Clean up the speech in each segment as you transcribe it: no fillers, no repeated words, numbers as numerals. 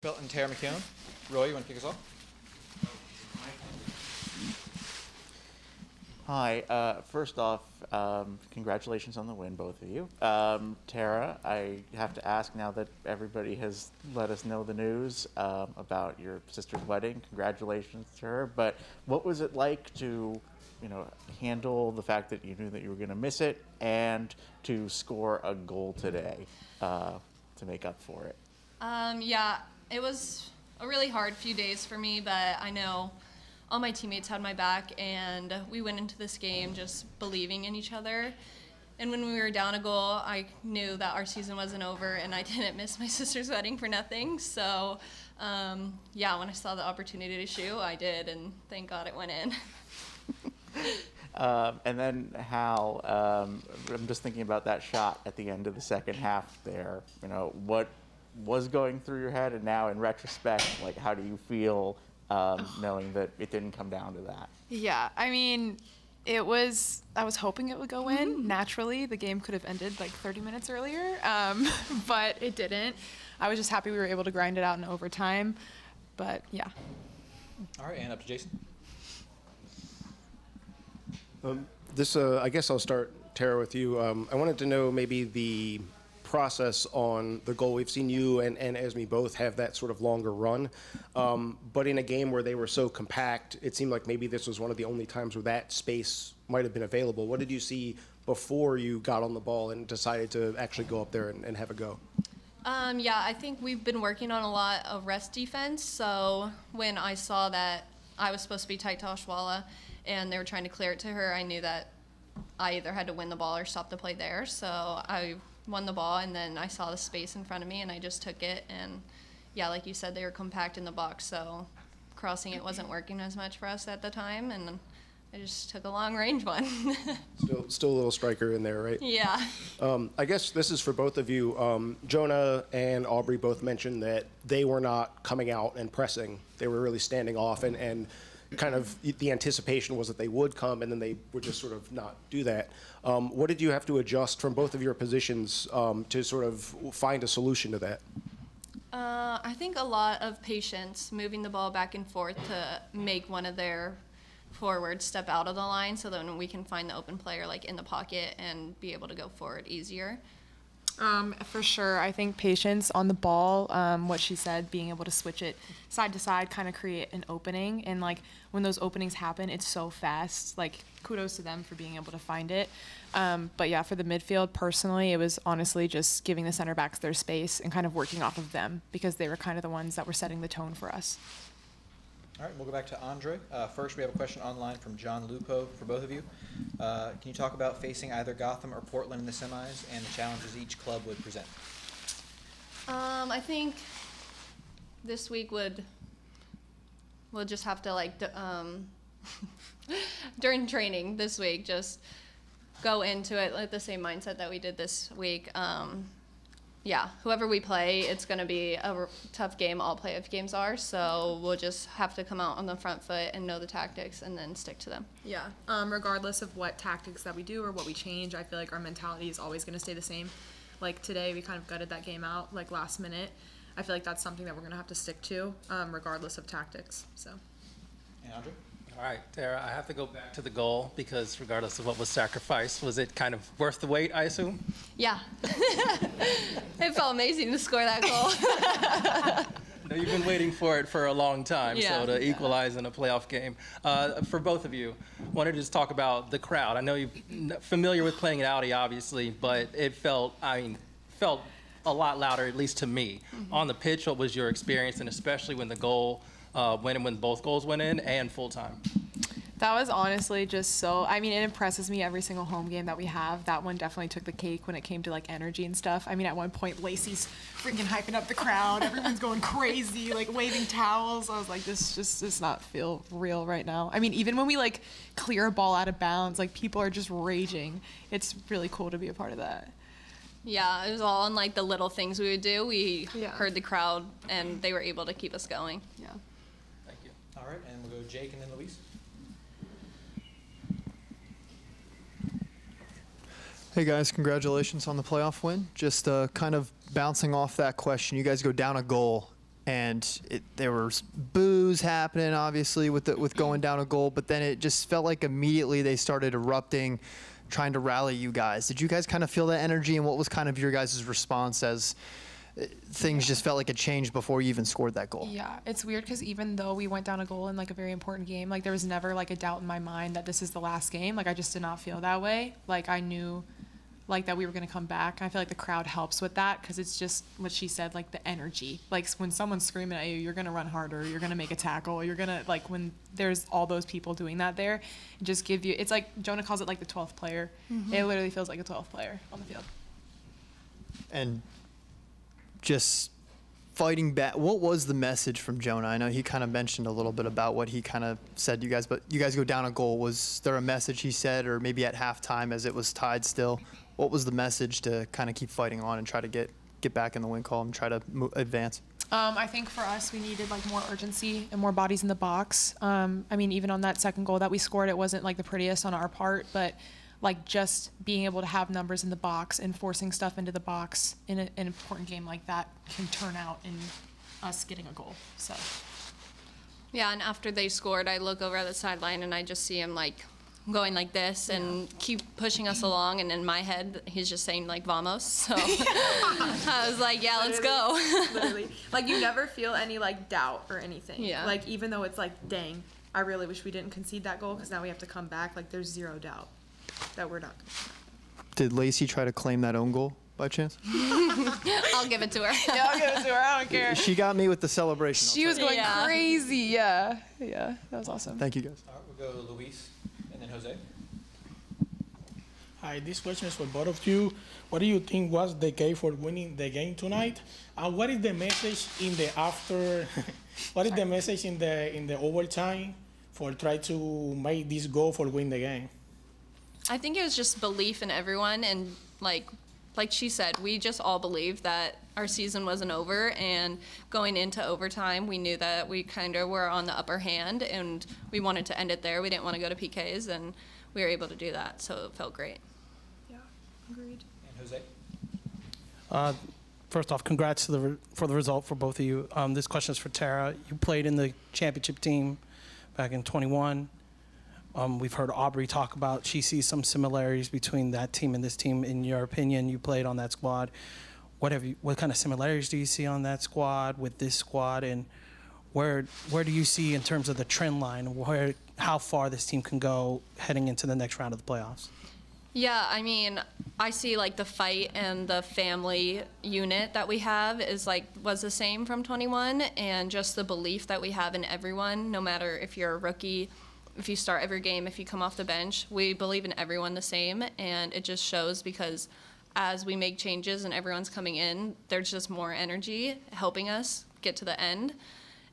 Hershfelt and Tara McKeown. Roy, you want to kick us off? Hi. First off, congratulations on the win, both of you. Tara, I have to ask now that everybody has let us know the news about your sister's wedding. Congratulations to her. But what was it like to, handle the fact that you knew that you were going to miss it and to score a goal today to make up for it? Yeah, it was a really hard few days for me, but I know all my teammates had my back, and we went into this game just believing in each other. And when we were down a goal, I knew that our season wasn't over, and I didn't miss my sister's wedding for nothing. So, yeah, when I saw the opportunity to shoot, I did, and thank God it went in. And then Hal, I'm just thinking about that shot at the end of the second half there. What was going through your head, and now in retrospect, how do you feel knowing that it didn't come down to that? Yeah, I mean, I was hoping it would go in. Naturally, the game could have ended 30 minutes earlier, but it didn't. I was just happy we were able to grind it out in overtime, but yeah. All right, and up to Jason. I guess I'll start, Tara, with you. I wanted to know maybe the process on the goal. We've seen you and Esme both have that sort of longer run, but in a game where they were so compact, it seemed like maybe this was one of the only times where that space might have been available. What did you see before you got on the ball and decided to actually go up there and have a go? Yeah, I think we've been working on a lot of rest defense, so when I saw that I was supposed to be tight to Oshwala and they were trying to clear it to her, I knew that I either had to win the ball or stop the play there, so I won the ball, and then I saw the space in front of me, and I just took it. And yeah, like you said, they were compact in the box, so crossing it wasn't working as much for us at the time, and I just took a long-range one. Still a little striker in there, right? Yeah. I guess this is for both of you. Jonah and Aubrey both mentioned that they were not coming out and pressing. They were really standing off, and kind of the anticipation was that they would come, and then they would just sort of not do that. What did you have to adjust from both of your positions to sort of find a solution to that? I think a lot of patience, moving the ball back and forth to make one of their forwards step out of the line so then we can find the open player in the pocket and be able to go forward easier. For sure, I think patience on the ball, what she said, being able to switch it side to side, kind of create an opening. And when those openings happen, it's so fast. Kudos to them for being able to find it. But yeah, for the midfield, personally, it was honestly just giving the center backs their space and kind of working off of them because they were kind of the ones that were setting the tone for us. All right, we'll go back to Andre. First, we have a question online from John Lupo for both of you. Can you talk about facing either Gotham or Portland in the semis and the challenges each club would present? I think this week we'll just have to during training this week, just go into it the same mindset that we did this week. Yeah, whoever we play, it's going to be a tough game. All playoff games are, so we'll just have to come out on the front foot and know the tactics and then stick to them. Yeah, regardless of what tactics that we do or what we change, I feel like our mentality is always going to stay the same. Today, we kind of gutted that game out last minute. I feel like that's something that we're going to have to stick to, regardless of tactics. So. And Andre? All right, Tara, I have to go back to the goal because regardless of what was sacrificed, was it kind of worth the wait, I assume? Yeah. It felt amazing to score that goal. No, you've been waiting for it for a long time, yeah, so to equalize in a playoff game. For both of you, wanted to just talk about the crowd. I know you're familiar with playing at Audi, obviously, but it felt a lot louder, at least to me. Mm-hmm. On the pitch, what was your experience, and especially when the goal when both goals went in and full time? That was honestly just so, it impresses me every single home game that we have. That one definitely took the cake when it came to energy and stuff. At one point, Lacey's freaking hyping up the crowd. Everyone's going crazy, waving towels. I was like, this just does not feel real right now. Even when we clear a ball out of bounds, people are just raging. It's really cool to be a part of that. Yeah, it was all on the little things we would do. We heard the crowd and they were able to keep us going. Yeah. Thank you. All right, and we'll go Jake and then Luis. Hey guys, congratulations on the playoff win. Just kind of bouncing off that question, you guys go down a goal and there was boos happening, obviously, with going down a goal. But then it just felt like immediately they started erupting, trying to rally you guys. Did you guys kind of feel that energy, and what was kind of your guys' response as things just felt like it changed before you even scored that goal? Yeah, it's weird because even though we went down a goal in like a very important game, like there was never like a doubt in my mind that this is the last game. Like I just did not feel that way. Like I knew like that we were going to come back. I feel like the crowd helps with that because it's just what she said, like the energy. Like when someone's screaming at you, you're going to run harder, you're going to make a tackle, you're going to, like when there's all those people doing that there, it just give you, it's like Jonah calls it like the 12th player. It literally feels like a 12th player on the field. And just fighting back, what was the message from Jonah? I know he kind of mentioned a little bit about what he kind of said to you guys, but you guys go down a goal. Was there a message he said, or maybe at halftime as it was tied still? What was the message to kind of keep fighting on and try to get back in the win column, try to advance? I think for us, we needed like more urgency and more bodies in the box. I mean, even on that second goal that we scored, it wasn't like the prettiest on our part, but like just being able to have numbers in the box and forcing stuff into the box in an important game like that can turn out in us getting a goal. So. Yeah, and after they scored, I look over at the sideline and I just see him like going like this and keep pushing us along. And in my head, he's just saying like "vamos." So I was like, "Yeah, let's go." Literally, like you never feel any like doubt or anything. Yeah. Like even though it's like, dang, I really wish we didn't concede that goal because now we have to come back. Like there's zero doubt that we're not. Did Lacey try to claim that own goal by chance? I'll give it to her. Yeah, I'll give it to her. I don't care. She got me with the celebration. She was going Yeah. crazy. Yeah, that was awesome. Thank you guys. All right, we'll go to Luis and then Jose. Hi, this question is for both of you. What do you think was the key for winning the game tonight? And what is the message in the after? What is the message in the overtime for try to make this goal for win the game? I think it was just belief in everyone, and like she said, we just all believed that our season wasn't over, and going into overtime, we knew that we kind of were on the upper hand, and we wanted to end it there. We didn't want to go to PKs, and we were able to do that, so it felt great. Yeah, agreed. And Jose. First off, congrats for the result for both of you. This question is for Tara. You played in the championship team back in 21. We've heard Aubrey talk about she sees some similarities between that team and this team. In your opinion, you played on that squad. What kind of similarities do you see on that squad with this squad, and where do you see in terms of the trend line, how far this team can go heading into the next round of the playoffs? Yeah, I mean, I see like the fight and the family unit that we have was the same from 21, and just the belief that we have in everyone, no matter if you're a rookie, if you start every game, if you come off the bench, we believe in everyone the same, and it just shows because as we make changes and everyone's coming in, there's just more energy helping us get to the end,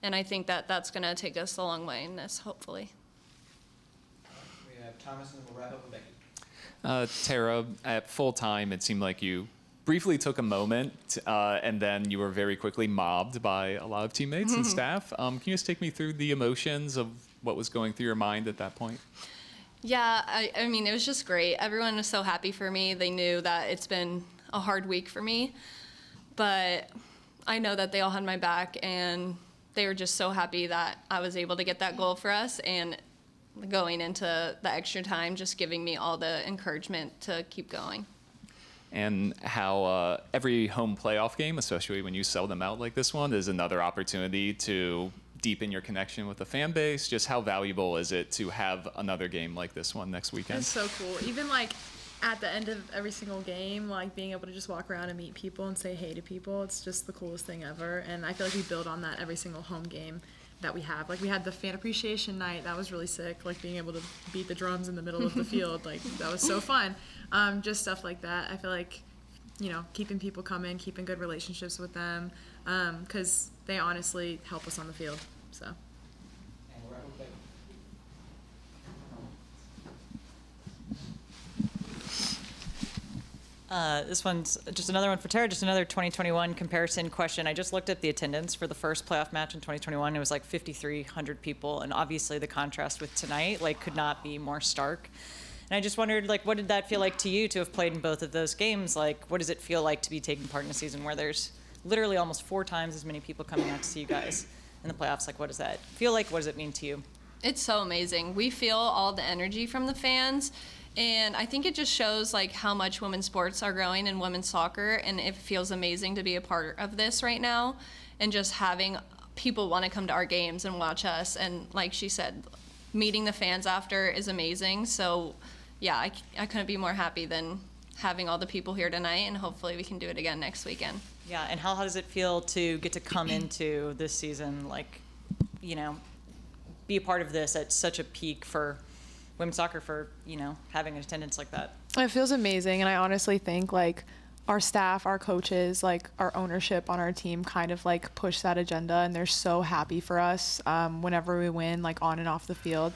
and I think that that's going to take us a long way in this, hopefully. We have Thomas, and we'll wrap up with Becky. Tara, at full time, it seemed like you briefly took a moment, and then you were very quickly mobbed by a lot of teammates and staff. Can you just take me through the emotions of what was going through your mind at that point? Yeah, I mean, it was just great. Everyone was so happy for me. They knew that it's been a hard week for me, but I know that they all had my back, and they were just so happy that I was able to get that goal for us, and going into the extra time, just giving me all the encouragement to keep going. And how every home playoff game, especially when you sell them out like this one, is another opportunity to deepen your connection with the fan base. Just how valuable is it to have another game like this one next weekend? It's so cool. Even like at the end of every single game, like being able to just walk around and meet people and say hey to people, it's just the coolest thing ever. And I feel like we build on that every single home game that we have. Like we had the fan appreciation night, that was really sick, like being able to beat the drums in the middle of the field, like that was so fun. Just stuff like that. I feel like, you know, keeping people coming, keeping good relationships with them, because they honestly help us on the field. So. And we'll wrap up with Becky. This one's just another one for Tara, just another 2021 comparison question. I just looked at the attendance for the first playoff match in 2021. It was like 5,300 people, and obviously the contrast with tonight could not be more stark. And I just wondered, what did that feel like to you to have played in both of those games? What does it feel like to be taking part in a season where there's literally almost 4 times as many people coming out to see you guys in the playoffs. Like, what does that feel like? What does it mean to you? It's so amazing. We feel all the energy from the fans, and I think it just shows like how much women's sports are growing in women's soccer, and it feels amazing to be a part of this right now, and just having people want to come to our games and watch us. And like she said, meeting the fans after is amazing. So yeah, I couldn't be more happy than having all the people here tonight, and hopefully we can do it again next weekend. Yeah, and how does it feel to get to come into this season, like, you know, be a part of this at such a peak for women's soccer, for, you know, having an attendance like that? It feels amazing, and I honestly think like our staff, our coaches, like our ownership on our team kind of like push that agenda, and they're so happy for us whenever we win, like on and off the field.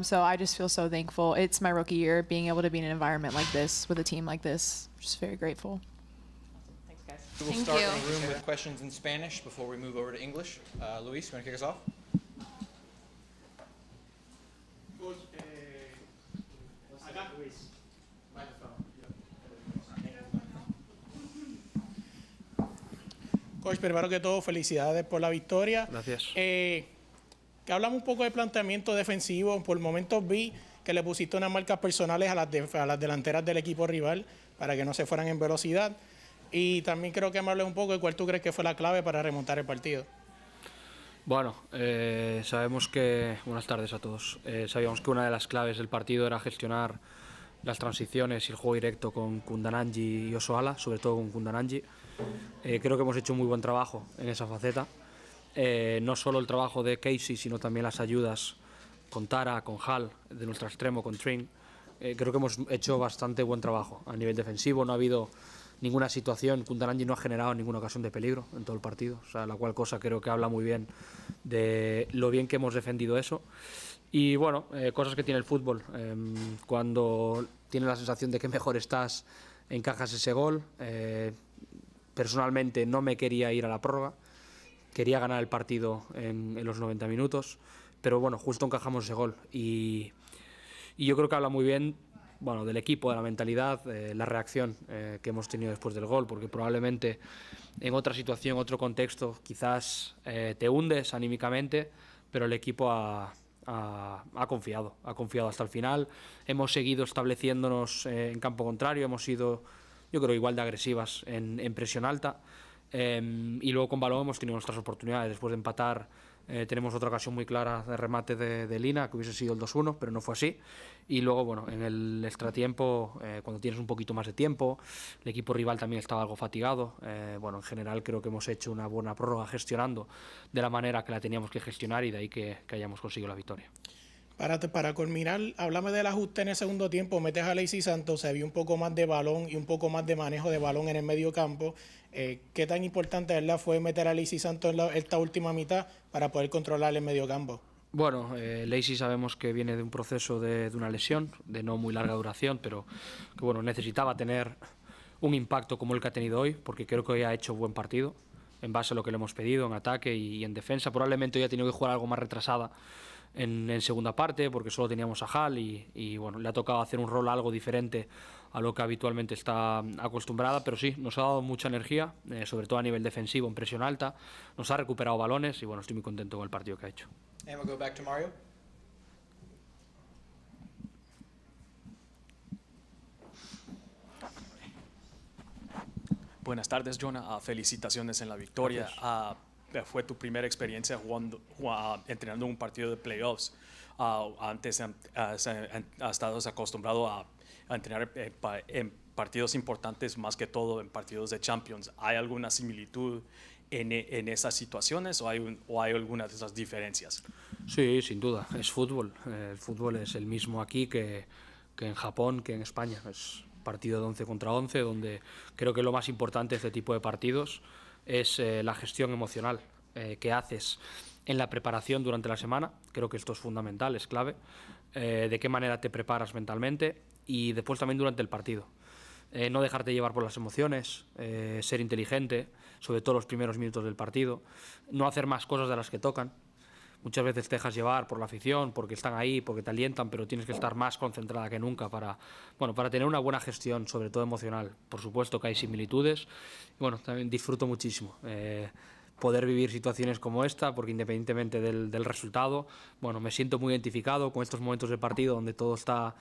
So I just feel so thankful. It's my rookie year, being able to be in an environment like this with a team like this. Just very grateful. Thanks, guys. We'll Thank start you. in the room with questions in Spanish before we move over to English. Luis, you want to kick us off? Coach, primero que todo, felicidades por la victoria. Gracias. Que hablamos un poco de planteamiento defensivo. Por momentos vi que le pusiste unas marcas personales a las delanteras del equipo rival para que no se fueran en velocidad. Y también creo que me hables un poco de cuál tú crees que fue la clave para remontar el partido. Bueno, sabemos que... Buenas tardes a todos. Sabíamos que una de las claves del partido era gestionar las transiciones y el juego directo con Kundananji y Osoala, sobre todo con Kundananji. Creo que hemos hecho muy buen trabajo en esa faceta. No solo el trabajo de Casey, sino también las ayudas con Tara, con Hal, de nuestro extremo, con Trin. Creo que hemos hecho bastante buen trabajo a nivel defensivo. No ha habido ninguna situación. Kundananji no ha generado ninguna ocasión de peligro en todo el partido, o sea, la cual cosa creo que habla muy bien de lo bien que hemos defendido eso. Y bueno, cosas que tiene el fútbol. Cuando tienes la sensación de que mejor estás, encajas ese gol. Personalmente no me quería ir a la prórroga, quería ganar el partido en los 90 minutos, pero bueno, justo encajamos ese gol. Y yo creo que habla muy bien, bueno, del equipo, de la mentalidad, la reacción que hemos tenido después del gol, porque probablemente en otra situación, otro contexto, quizás te hundes anímicamente, pero el equipo ha confiado hasta el final. Hemos seguido estableciéndonos en campo contrario, hemos sido, yo creo, igual de agresivas en presión alta, y luego con balón hemos tenido nuestras oportunidades. Después de empatar tenemos otra ocasión muy clara de remate de Lina, que hubiese sido el 2-1, pero no fue así. Y luego, bueno, en el extratiempo, cuando tienes un poquito más de tiempo, el equipo rival también estaba algo fatigado. Bueno, en general creo que hemos hecho una buena prórroga gestionando de la manera que la teníamos que gestionar, y de ahí que hayamos conseguido la victoria. Para culminar, háblame del ajuste en el segundo tiempo. Metes a Lacey Santos, se vio un poco más de balón y un poco más de manejo de balón en el medio campo. ¿Qué tan importante, verdad, fue meter a Lacey Santos en esta última mitad para poder controlar el medio campo? Bueno, Lacey sabemos que viene de un proceso de una lesión de no muy larga duración, pero que bueno, necesitaba tener un impacto como el que ha tenido hoy, porque creo que hoy ha hecho buen partido en base a lo que le hemos pedido en ataque y en defensa. Probablemente hoy ha tenido que jugar algo más retrasada en segunda parte, porque solo teníamos a Hal y bueno, le ha tocado hacer un rol algo diferente a lo que habitualmente está acostumbrada, pero sí, nos ha dado mucha energía, sobre todo a nivel defensivo, en presión alta, nos ha recuperado balones y bueno, estoy muy contento con el partido que ha hecho. And we'll go back to Mario. Buenas tardes, Jonah. Felicitaciones en la victoria. Fue tu primera experiencia entrenando un partido de playoffs. Antes has estado acostumbrado a entrenar en partidos importantes, más que todo en partidos de Champions. ¿Hay alguna similitud en esas situaciones o hay alguna de esas diferencias? Sí, sin duda. Es fútbol. El fútbol es el mismo aquí que en Japón, que en España. Es partido de 11 contra 11, donde creo que lo más importante de este tipo de partidos es la gestión emocional que haces en la preparación durante la semana. Creo que esto es fundamental, es clave. De qué manera te preparas mentalmente y después también durante el partido. No dejarte llevar por las emociones, ser inteligente, sobre todo los primeros minutos del partido, no hacer más cosas de las que tocan, muchas veces te dejas llevar por la afición, porque están ahí, porque te alientan, pero tienes que estar más concentrada que nunca para tener una buena gestión, sobre todo emocional. Por supuesto que hay similitudes. Bueno, también disfruto muchísimo poder vivir situaciones como esta, porque independientemente del resultado, bueno, me siento muy identificado con estos momentos del partido donde todo está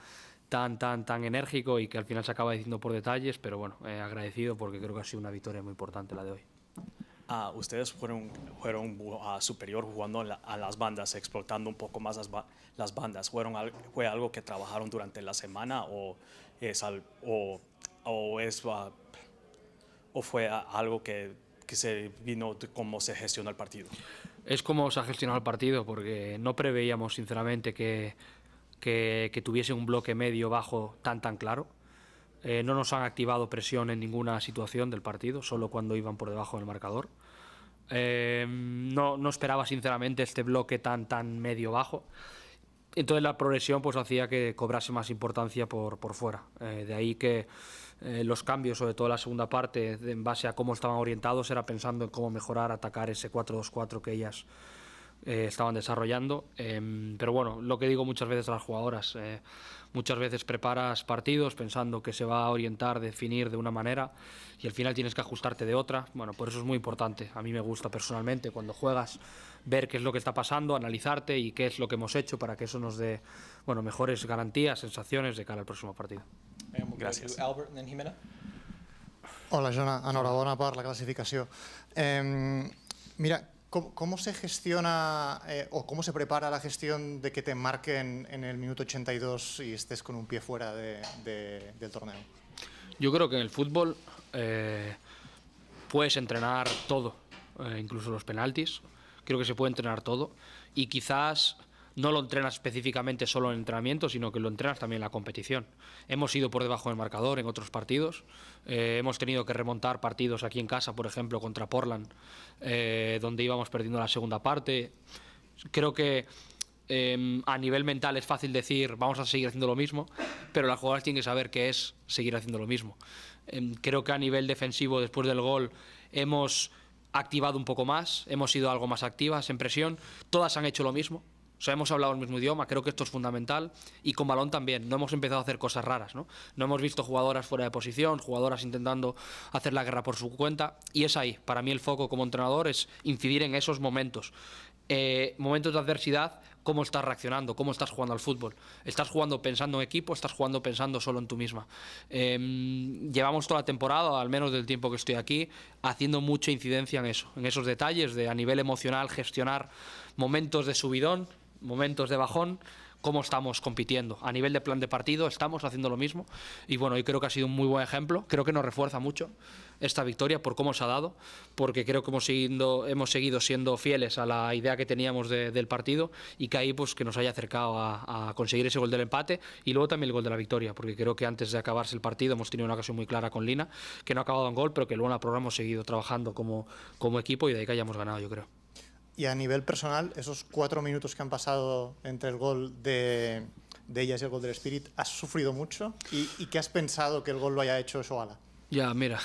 tan enérgico y que al final se acaba diciendo por detalles, pero bueno, agradecido porque creo que ha sido una victoria muy importante la de hoy. Ustedes fueron superior jugando a las bandas, explotando un poco más las bandas. ¿Fue algo que trabajaron durante la semana o fue algo que se vino de cómo se gestionó el partido? Es como se ha gestionado el partido, porque no preveíamos sinceramente que tuviese un bloque medio-bajo tan claro. No nos han activado presión en ninguna situación del partido, solo cuando iban por debajo del marcador. No esperaba sinceramente este bloque tan medio-bajo. Entonces la progresión pues hacía que cobrase más importancia por fuera. De ahí que los cambios, sobre todo la segunda parte, en base a cómo estaban orientados, era pensando en cómo mejorar, atacar ese 4-2-4 que ellas estaban desarrollando. Pero bueno, lo que digo muchas veces a las jugadoras, muchas veces preparas partidos pensando que se va a orientar, definir de una manera y al final tienes que ajustarte de otra. Bueno, por eso es muy importante. A mí me gusta personalmente cuando juegas ver qué es lo que está pasando, analizarte y qué es lo que hemos hecho para que eso nos dé mejores garantías, sensaciones de cara al próximo partido. Gràcies. Albert, and then Jimena. Hola, Jona. Enhorabona per la clasificació. Mira, ¿cómo se gestiona o cómo se prepara la gestión de que te marquen en el minuto 82 y estés con un pie fuera del torneo? Yo creo que en el fútbol puedes entrenar todo, incluso los penaltis. Creo que se puede entrenar todo y quizás no lo entrenas específicamente solo en entrenamiento, sino que lo entrenas también en la competición. Hemos ido por debajo del marcador en otros partidos, hemos tenido que remontar partidos aquí en casa, por ejemplo, contra Portland, donde íbamos perdiendo la segunda parte. Creo que a nivel mental es fácil decir vamos a seguir haciendo lo mismo, pero las jugadoras tienen que saber qué es seguir haciendo lo mismo. Creo que a nivel defensivo, después del gol, hemos activado un poco más, hemos sido algo más activas en presión, todas han hecho lo mismo. O sea, hemos hablado el mismo idioma, creo que esto es fundamental, y con balón también, no hemos empezado a hacer cosas raras, ¿no? No hemos visto jugadoras fuera de posición, jugadoras intentando hacer la guerra por su cuenta, y es ahí, para mí el foco como entrenador es incidir en esos momentos. Momentos de adversidad, cómo estás reaccionando, cómo estás jugando al fútbol. ¿Estás jugando pensando en equipo, estás jugando pensando solo en tú misma? Llevamos toda la temporada, al menos del tiempo que estoy aquí, haciendo mucha incidencia en eso, en esos detalles de a nivel emocional gestionar momentos de subidón, momentos de bajón, cómo estamos compitiendo. A nivel de plan de partido estamos haciendo lo mismo y bueno, yo creo que ha sido un muy buen ejemplo. Creo que nos refuerza mucho esta victoria por cómo se ha dado, porque creo que hemos seguido siendo fieles a la idea que teníamos del partido y que ahí pues que nos haya acercado a conseguir ese gol del empate y luego también el gol de la victoria, porque creo que antes de acabarse el partido hemos tenido una ocasión muy clara con Lina, que no ha acabado en gol, pero que luego en la programa hemos seguido trabajando como equipo y de ahí que hayamos ganado, yo creo. Y a nivel personal, esos 4 minutos que han pasado entre el gol de ellas y el gol del Spirit, ¿has sufrido mucho? ¿Y qué has pensado que el gol lo haya hecho Shoala? Ya, mira,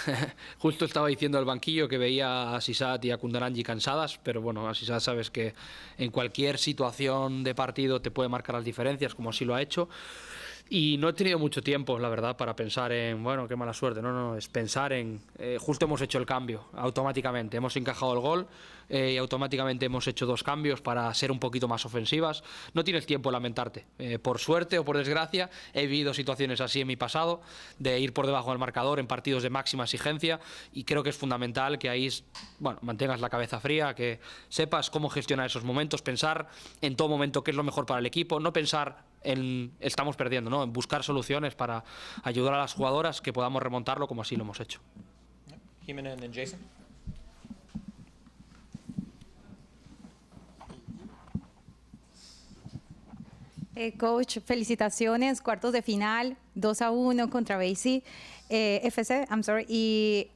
justo estaba diciendo al banquillo que veía a Sisat y a Kundaranji cansadas, pero bueno, a Sisat sabes que en cualquier situación de partido te puede marcar las diferencias, como así lo ha hecho. Y no he tenido mucho tiempo, la verdad, para pensar en, bueno, qué mala suerte. No, es pensar en, justo hemos hecho el cambio, automáticamente. Hemos encajado el gol y automáticamente hemos hecho 2 cambios para ser un poquito más ofensivas. No tienes tiempo de lamentarte. Por suerte o por desgracia, he vivido situaciones así en mi pasado, de ir por debajo del marcador en partidos de máxima exigencia y creo que es fundamental que ahí, bueno, mantengas la cabeza fría, que sepas cómo gestionar esos momentos, pensar en todo momento qué es lo mejor para el equipo, no pensar en estamos perdiendo, ¿no? En buscar soluciones para ayudar a las jugadoras que podamos remontarlo como así lo hemos hecho. Jimena and then Jason. Coach, felicitaciones, cuartos de final, 2-1 contra BC, FC, I'm sorry, y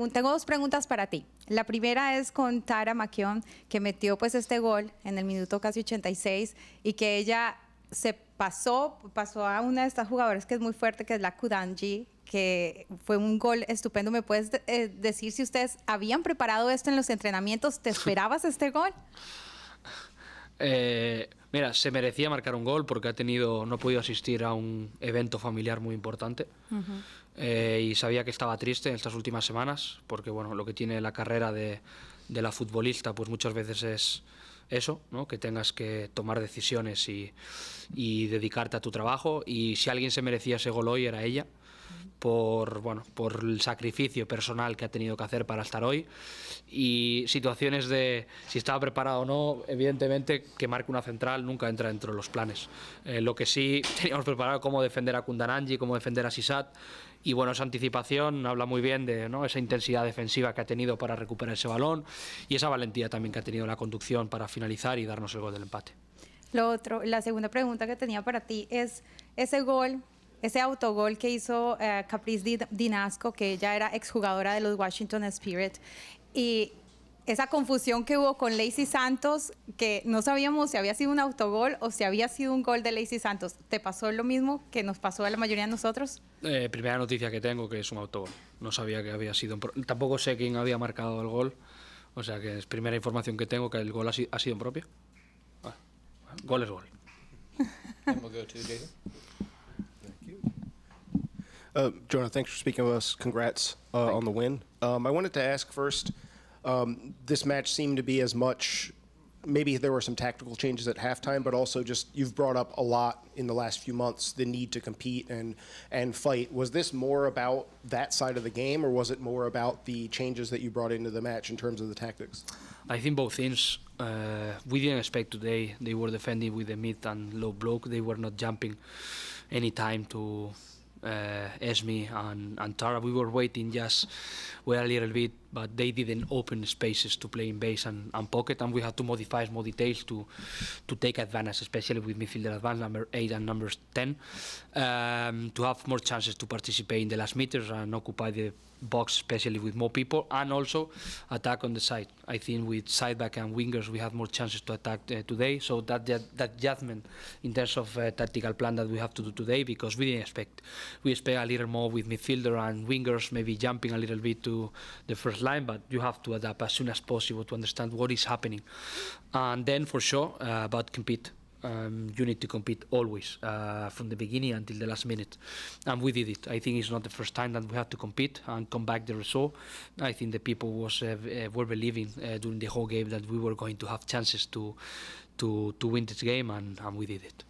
tengo 2 preguntas para ti. La primera es con Tara McKeown, que metió pues este gol en el minuto casi 86 y que ella se pasó a una de estas jugadoras que es muy fuerte, que es la Kudanji, que fue un gol estupendo. ¿Me puedes decir si ustedes habían preparado esto en los entrenamientos? ¿Te esperabas este gol? Mira, se merecía marcar un gol porque no ha podido asistir a un evento familiar muy importante. Y sabía que estaba triste en estas últimas semanas porque bueno, lo que tiene la carrera de la futbolista pues muchas veces es eso, ¿no? Que tengas que tomar decisiones y dedicarte a tu trabajo, y si alguien se merecía ese gol hoy era ella, por el sacrificio personal que ha tenido que hacer para estar hoy, y situaciones de si estaba preparado o no, evidentemente que marque una central nunca entra dentro de los planes. Lo que sí teníamos preparado, cómo defender a Kundananji, cómo defender a Sisat, y bueno, esa anticipación habla muy bien de, ¿no?, esa intensidad defensiva que ha tenido para recuperar ese balón y esa valentía también que ha tenido la conducción para finalizar y darnos el gol del empate. La segunda pregunta que tenía para ti es ese gol, ese autogol que hizo Caprice Dinasco, que ella era exjugadora de los Washington Spirit, y esa confusión que hubo con Lacey Santos, que no sabíamos si había sido un autogol o si había sido un gol de Lacey Santos. ¿Te pasó lo mismo que nos pasó a la mayoría de nosotros? Primera noticia que tengo, que es un autogol. No sabía que había sido tampoco sé quién había marcado el gol, o sea que es primera información que tengo, que el gol ha sido en propio. Gol es gol. And we'll go to Jason. Jonah, thanks for speaking with us. Congrats on the win. I wanted to ask first, this match seemed to be as much, maybe there were some tactical changes at halftime, but also just you've brought up a lot in the last few months, the need to compete and fight. Was this more about that side of the game, or was it more about the changes that you brought into the match in terms of the tactics? I think both things. We didn't expect today. They were defending with the mid and low block. They were not jumping any time to Esme and Tara. We were waiting, just wait a little bit, but they didn't open spaces to play in base and pocket, and we had to modify small details to take advantage, especially with midfielder advance number 8 and number 10, to have more chances to participate in the last meters and occupy the box, especially with more people, and also attack on the side. I think with side back and wingers we have more chances to attack today, so that judgment in terms of tactical plan that we have to do today, because we didn't expect. We expect a little more with midfielder and wingers maybe jumping a little bit to the first line, but you have to adapt as soon as possible to understand what is happening. And then for sure, about compete. You need to compete always, from the beginning until the last minute. And we did it. I think it's not the first time that we have to compete and come back the result. I think the people were believing during the whole game that we were going to have chances to win this game, and we did it.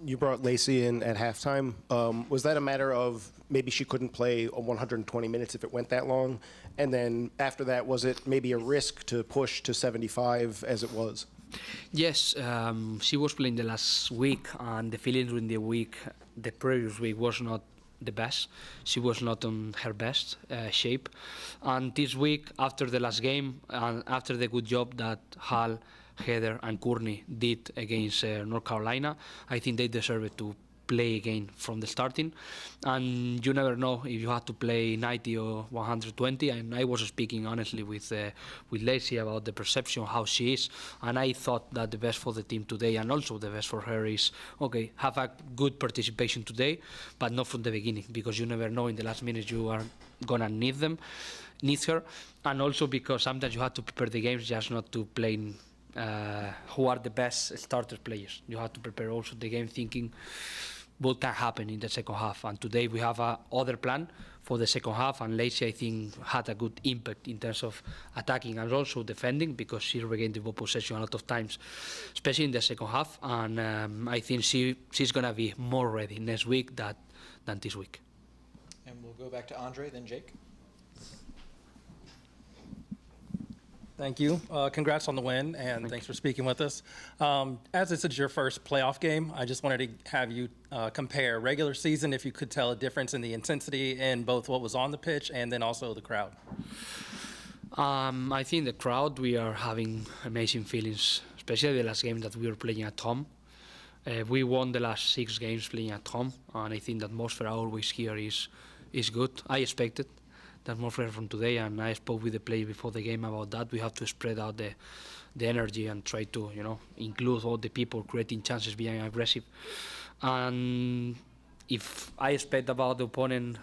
You brought Lacey in at halftime. Was that a matter of maybe she couldn't play 120 minutes if it went that long? And then after that, was it maybe a risk to push to 75 as it was? Yes, she was playing the last week, and the feeling during the previous week was not the best. She was not on her best shape. And this week, after the last game, and after the good job that Hal, Heather and Courtney did against North Carolina, I think they deserved to play again from the starting. And you never know if you have to play 90 or 120. And I was speaking honestly with Lacey about the perception, how she is, and I thought that the best for the team today, and also the best for her, is okay, have a good participation today, but not from the beginning, because you never know in the last minutes you are gonna need her, and also because sometimes you have to prepare the games just not to play who are the best starter players. You have to prepare also the game thinking what can happen in the second half. And today we have a other plan for the second half, and Lacey, I think, had a good impact in terms of attacking and also defending, because she regained the ball possession a lot of times, especially in the second half. And I think she's going to be more ready next week than this week. And we'll go back to Andre, then Jake. Thank you. Congrats on the win, and thanks for speaking with us. As this is your first playoff game, I just wanted to have you compare regular season, if you could tell a difference in the intensity in both what was on the pitch and then also the crowd. I think the crowd, we are having amazing feelings, especially the last game that we were playing at home. We won the last 6 games playing at home, and I think the atmosphere always here is good. I expected that more from today, and I spoke with the players before the game about that. We have to spread out the energy and try to, include all the people, creating chances, being aggressive. And if I expect about the opponent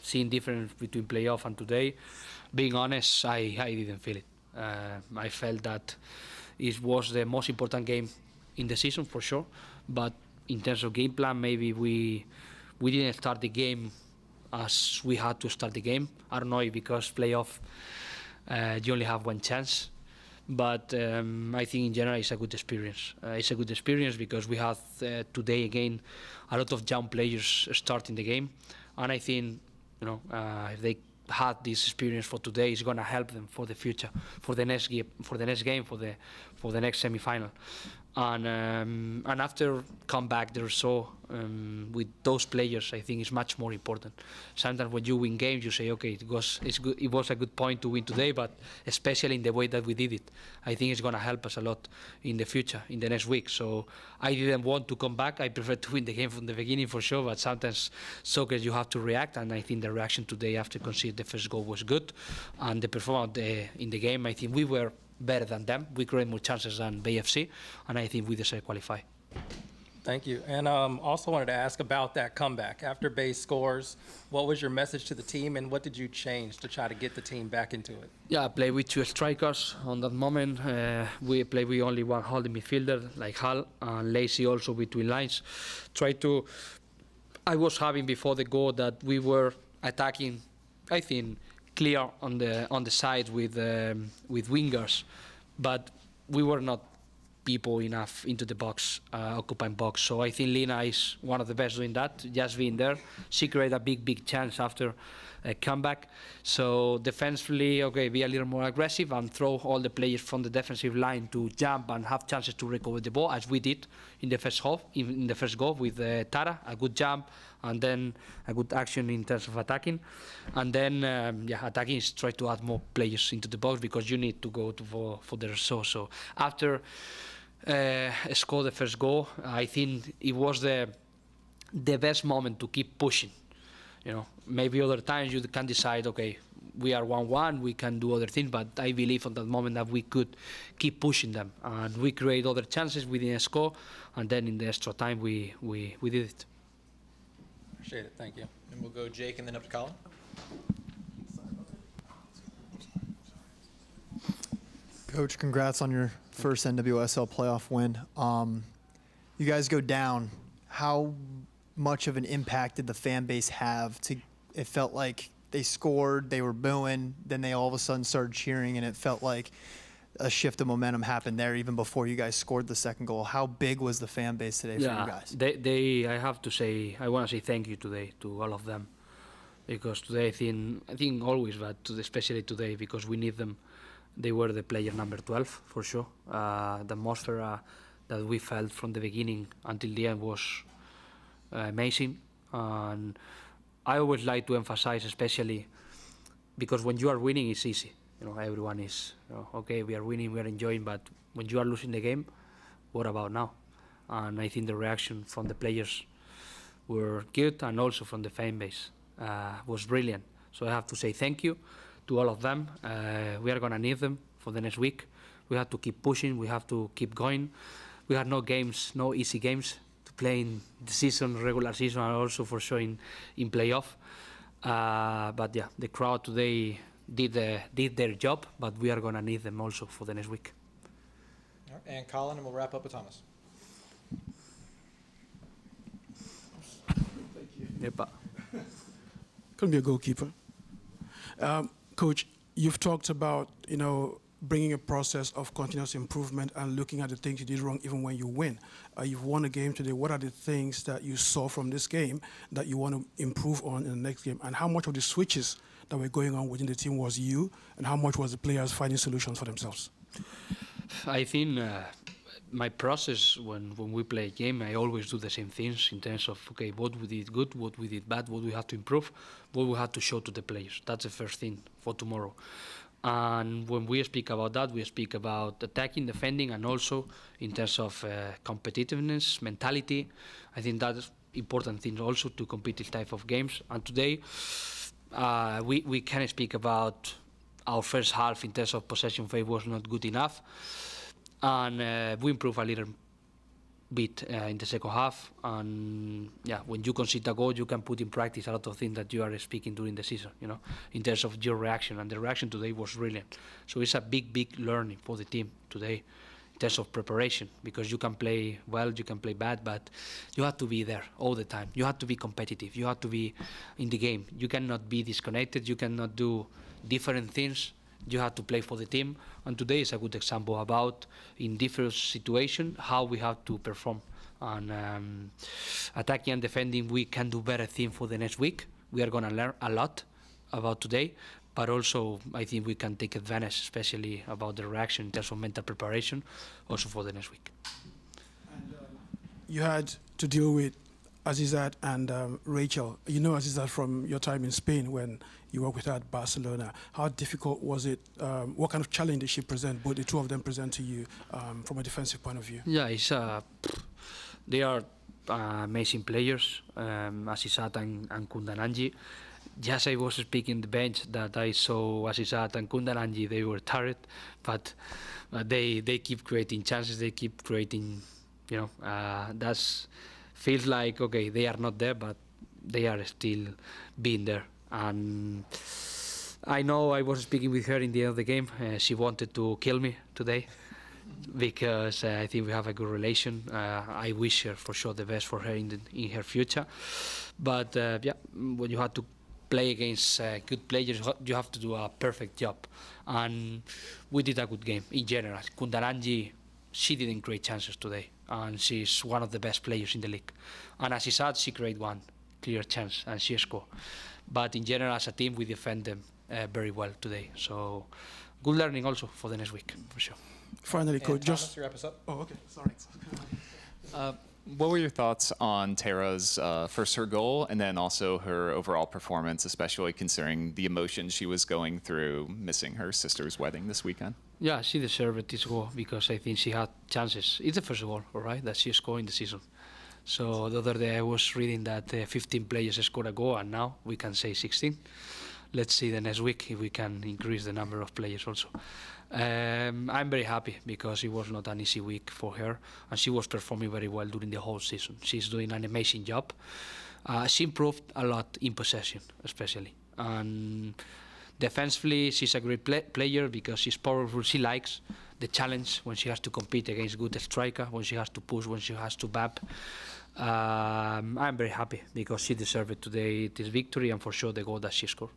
seeing difference between playoff and today, being honest, I didn't feel it. I felt that it was the most important game in the season for sure, but in terms of game plan, maybe we didn't start the game as we had to start the game. I don't know if because playoff you only have one chance, but I think in general it's a good experience. It's a good experience because we have today again a lot of young players starting the game, and I think if they had this experience for today, it's going to help them for the future, for the next game, for the next semi-final. And after come back the result with those players, I think is much more important. Sometimes when you win games, you say, okay, it was a good point to win today, but especially in the way that we did it, I think it's going to help us a lot in the future, in the next week. So I didn't want to come back. I prefer to win the game from the beginning for sure, but sometimes soccer you have to react, and I think the reaction today after conceding the first goal was good, and the performance in the game, I think we were better than them. We created more chances than BFC, and I think we deserve to qualify. Thank you. And also wanted to ask about that comeback. After Bay scores, what was your message to the team, and what did you change to try to get the team back into it? Yeah, I played with two strikers on that moment. We played with only one holding midfielder, like Hal, and Lacey also between lines. I was having before the goal that we were attacking, I think, clear on the side with wingers, but we were not people enough into the box, occupying box. So I think Lina is one of the best doing that, just being there. She created a big chance after a comeback. So defensively, okay, be a little more aggressive and throw all the players from the defensive line to jump and have chances to recover the ball, as we did in the first half, in the first goal with Tara, a good jump, and then a good action in terms of attacking. And then, attacking is try to add more players into the box because you need to go for the result. So after score the first goal, I think it was the best moment to keep pushing. Maybe other times you can decide, okay, we are 1-1, we can do other things, but I believe at that moment that we could keep pushing them, and we create other chances, we didn't score, and then in the extra time we did it. Appreciate it, thank you. And we'll go Jake and then up to Colin. Coach, congrats on your first NWSL playoff win. You guys go down. How much of an impact did the fan base have? It felt like they scored, they were booing, then they all of a sudden started cheering, and it felt like a shift of momentum happened there even before you guys scored the second goal. How big was the fan base today for you guys? I have to say, I want to say thank you today to all of them, because today I think always, but especially today because we need them. They were the player number 12 for sure. The atmosphere that we felt from the beginning until the end was amazing, and I always like to emphasize, especially because when you are winning, it's easy. Everyone is okay. We are winning, we are enjoying, but when you are losing the game, what about now? And I think the reaction from the players were good, and also from the fan base was brilliant. So I have to say thank you to all of them. We are gonna need them for the next week. We have to keep pushing. We have to keep going. We have no easy games to play in the season, regular season, and also for sure in playoff. But yeah, the crowd today did their job, but we are gonna need them also for the next week. All right, and Colin, and we'll wrap up with Thomas. Couldn't be a goalkeeper. Coach, you've talked about bringing a process of continuous improvement and looking at the things you did wrong even when you win. You've won a game today. What are the things that you saw from this game that you want to improve on in the next game? And how much of the switches that were going on within the team was you, and how much was the players finding solutions for themselves? I think my process when we play a game, I always do the same things in terms of, okay, what we did good, what we did bad, what we have to improve, what we have to show to the players. That's the first thing for tomorrow. And when we speak about that, we speak about attacking, defending, and also in terms of competitiveness, mentality. I think that's important thing also to compete this type of games. And today, we can speak about our first half in terms of possession phase was not good enough. And we improved a little bit in the second half, and yeah, when you concede a goal, you can put in practice a lot of things that you are speaking during the season, you know, in terms of your reaction, and the reaction today was brilliant. So it's a big learning for the team today in terms of preparation, because you can play well, you can play bad, but you have to be there all the time. You have to be competitive. You have to be in the game. You cannot be disconnected. You cannot do different things. You have to play for the team, and today is a good example about, in different situations, how we have to perform. And attacking and defending, we can do better things for the next week. We are going to learn a lot about today, but also I think we can take advantage, especially about the reaction in terms of mental preparation, also for the next week. And, you had to deal with Azizat and Rachel. You know Azizat from your time in Spain when you worked with her at Barcelona. How difficult was it? What kind of challenge did she present, both the two of them present to you from a defensive point of view? Yeah, it's, they are amazing players, Azizat and Kundananji. Just I was speaking the bench that I saw Azizat and Kundananji, they were tired, but they keep creating chances, they keep creating, you know, that's feels like, okay, they are not there, but they are still being there. And I know I was speaking with her in the end of the game. She wanted to kill me today because I think we have a good relation. I wish her for sure the best for her in her future. But yeah, when you have to play against good players, you have to do a perfect job. And we did a good game in general. Kundaranji, she didn't create chances today, and she's one of the best players in the league. And as she said, she created one clear chance and she scored. But in general, as a team, we defend them very well today. So good learning also for the next week, for sure. Finally, Coach, just to wrap us up. Oh, okay, sorry. What were your thoughts on Tara's first her goal, and then also her overall performance, especially considering the emotions she was going through missing her sister's wedding this weekend? Yeah, she deserved this goal because I think she had chances. It's the first goal, all right, that she scored in the season. So the other day I was reading that 15 players scored a goal, and now we can say 16. Let's see the next week if we can increase the number of players also. I'm very happy because it was not an easy week for her, and she was performing very well during the whole season. She's doing an amazing job. She improved a lot in possession, especially. And defensively, she's a great player because she's powerful. She likes the challenge when she has to compete against good striker, when she has to push, when she has to bap. I'm very happy because she deserved today this victory and for sure the goal that she scored.